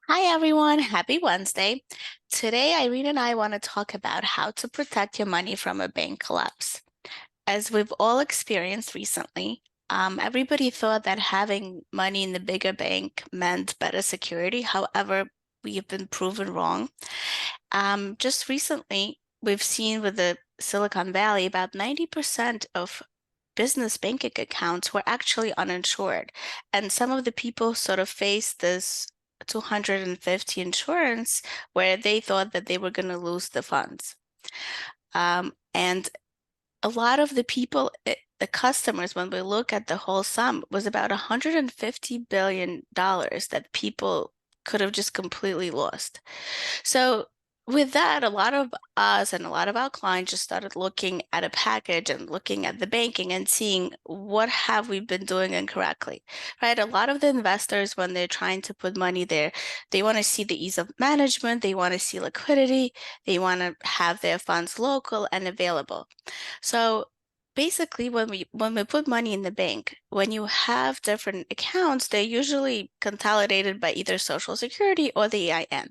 Hi everyone, happy Wednesday. Today, Irene and I want to talk about how to protect your money from a bank collapse. As we've all experienced recently, everybody thought that having money in the bigger bank meant better security. However, we have been proven wrong. Just recently, we've seen with the Silicon Valley about 90% of business banking accounts were actually uninsured. And some of the people sort of faced this 250 insurance where they thought that they were going to lose the funds. And a lot of the people, the customers, when we look at the whole sum, was about $150 billion that people could have just completely lost. So with that, a lot of us and a lot of our clients just started looking at a package and looking at the banking and seeing what have we been doing incorrectly, right? A lot of the investors, when they're trying to put money there, they want to see the ease of management, they want to see liquidity, they want to have their funds local and available. So basically, when we put money in the bank, when you have different accounts, they're usually consolidated by either Social Security or the EIN.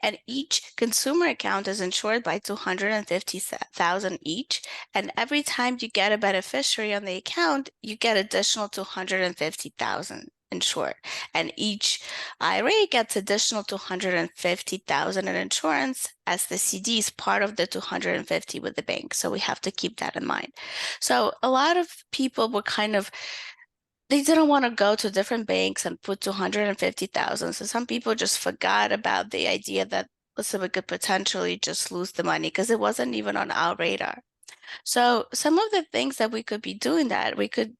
And each consumer account is insured by 250,000 each. And every time you get a beneficiary on the account, you get additional 250,000 insured. And each IRA gets additional 250,000 in insurance as the CD is part of the 250 with the bank. So we have to keep that in mind. So a lot of people were kind of they didn't want to go to different banks and put 250,000. So some people just forgot about the idea that, listen, we could potentially just lose the money because it wasn't even on our radar. So some of the things that we could be doing that we could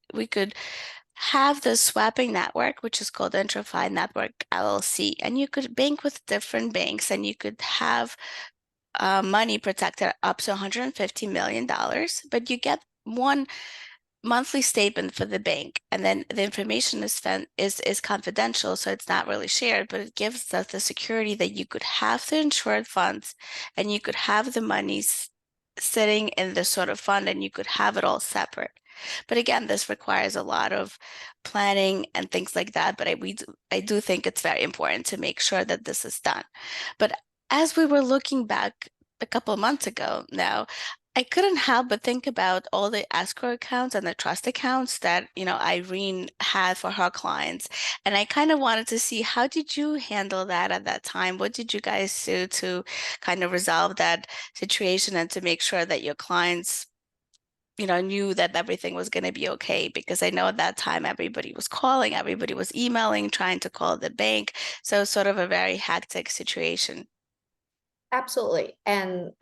have the swapping network, which is called IntraFi Network LLC, and you could bank with different banks and you could have money protected up to $150 million, but you get one monthly statement for the bank, and then the information is confidential, so it's not really shared, but it gives us the security that you could have the insured funds and you could have the monies sitting in this sort of fund and you could have it all separate. But again, this requires a lot of planning and things like that. But I do think it's very important to make sure that this is done. But as we were looking back a couple of months ago now, I couldn't help but think about all the escrow accounts and the trust accounts that, Irene had for her clients. And I kind of wanted to see, how did you handle that at that time? What did you guys do to kind of resolve that situation and to make sure that your clients, knew that everything was going to be okay? Because I know at that time everybody was calling, everybody was emailing, trying to call the bank. So sort of a very hectic situation. Absolutely. And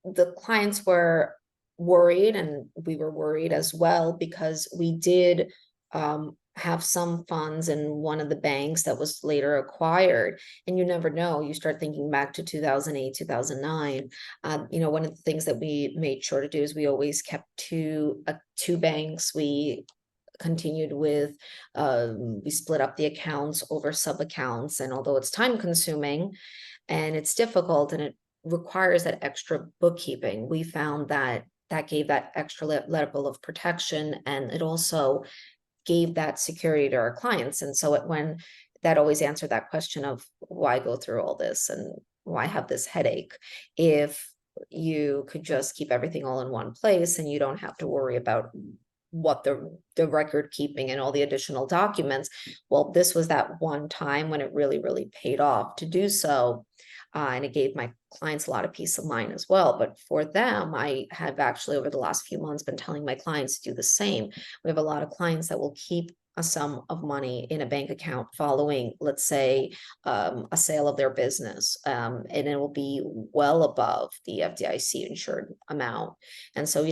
the clients were worried, and we were worried as well because we did have some funds in one of the banks that was later acquired. And you never know. You start thinking back to 2008, 2009. One of the things that we made sure to do is we always kept two banks. We continued with we split up the accounts over sub accounts, and although it's time consuming and it's difficult and it requires that extra bookkeeping, we found that that gave that extra level of protection, and it also gave that security to our clients. And so when that always answered that question of why go through all this and why have this headache if you could just keep everything all in one place and you don't have to worry about what the record keeping and all the additional documents. Well, this was that one time when it really paid off to do so, and it gave my clients a lot of peace of mind as well. But for them, I have actually over the last few months been telling my clients to do the same. We have a lot of clients that will keep a sum of money in a bank account following, let's say, a sale of their business, and it will be well above the FDIC insured amount. And so,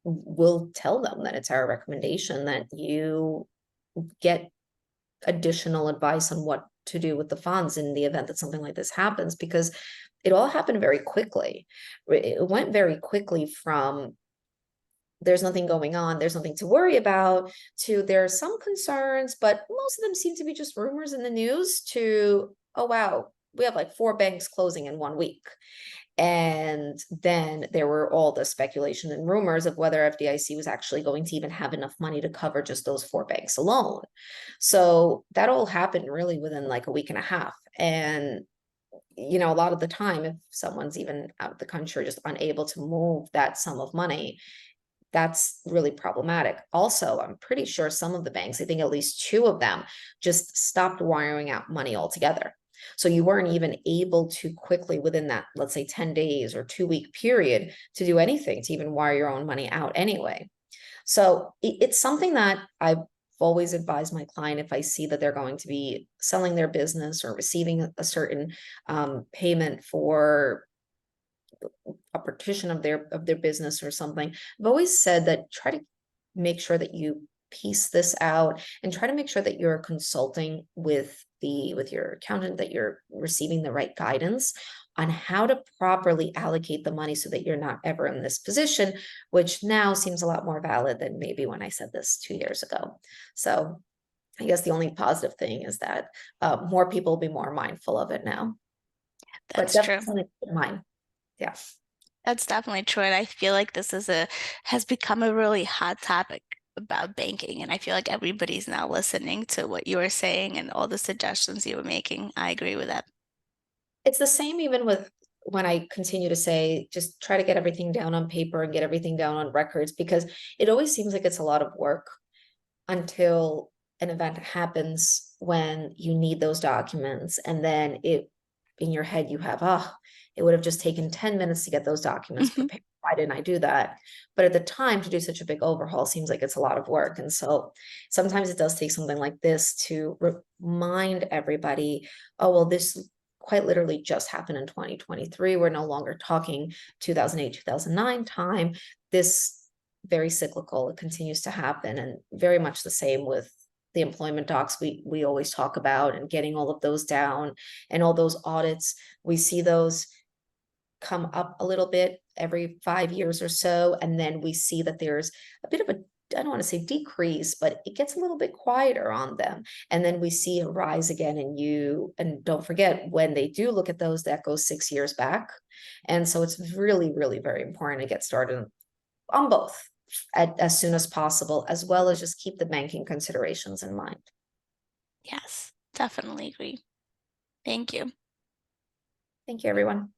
we'll tell them that it's our recommendation that you get additional advice on what to do with the funds in the event that something like this happens, because it all happened very quickly. It went very quickly from there's nothing going on, there's nothing to worry about, to there are some concerns, but most of them seem to be just rumors in the news, to, oh, wow, we have like 4 banks closing in 1 week. And then there were all the speculation and rumors of whether FDIC was actually going to even have enough money to cover just those 4 banks alone. So that all happened really within like a week and a half. And a lot of the time, if someone's even out of the country, just unable to move that sum of money, that's really problematic. Also, I'm pretty sure some of the banks, I think at least two of them, just stopped wiring out money altogether. So you weren't even able to quickly within that, let's say 10 days or 2 week period to do anything to even wire your own money out anyway. So it's something that I've always advised my client if I see that they're going to be selling their business or receiving a certain payment for a partition of their business or something. I've always said that try to make sure that you piece this out and try to make sure that you're consulting with your accountant, that you're receiving the right guidance on how to properly allocate the money so that you're not ever in this position, which now seems a lot more valid than maybe when I said this 2 years ago. So I guess the only positive thing is that more people will be more mindful of it now, but That's definitely true. something to keep in mind. Yeah. That's definitely true. And I feel like this is has become a really hot topic about banking. And I feel like everybody's now listening to what you were saying and all the suggestions you were making. I agree with that. It's the same even with when I continue to say, just try to get everything down on paper and get everything down on records, because it always seems like it's a lot of work until an event happens when you need those documents. And then in your head, you have, oh, it would have just taken 10 minutes to get those documents Hmm. prepared. Why didn't I do that? But at the time, to do such a big overhaul seems like it's a lot of work. And so sometimes it does take something like this to remind everybody, oh, well, this quite literally just happened in 2023. We're no longer talking 2008, 2009 time. This very cyclical. It continues to happen, and very much the same with the employment docs we always talk about, and getting all of those down and all those audits. We see those come up a little bit every 5 years or so, and then we see that there's a bit of a, I don't want to say decrease, but it gets a little bit quieter on them. And then we see a rise again. And don't forget, when they do look at those, that goes 6 years back. And so it's really, really very important to get started on both as soon as possible, as well as just keep the banking considerations in mind. Yes, definitely agree. Thank you. Thank you, everyone.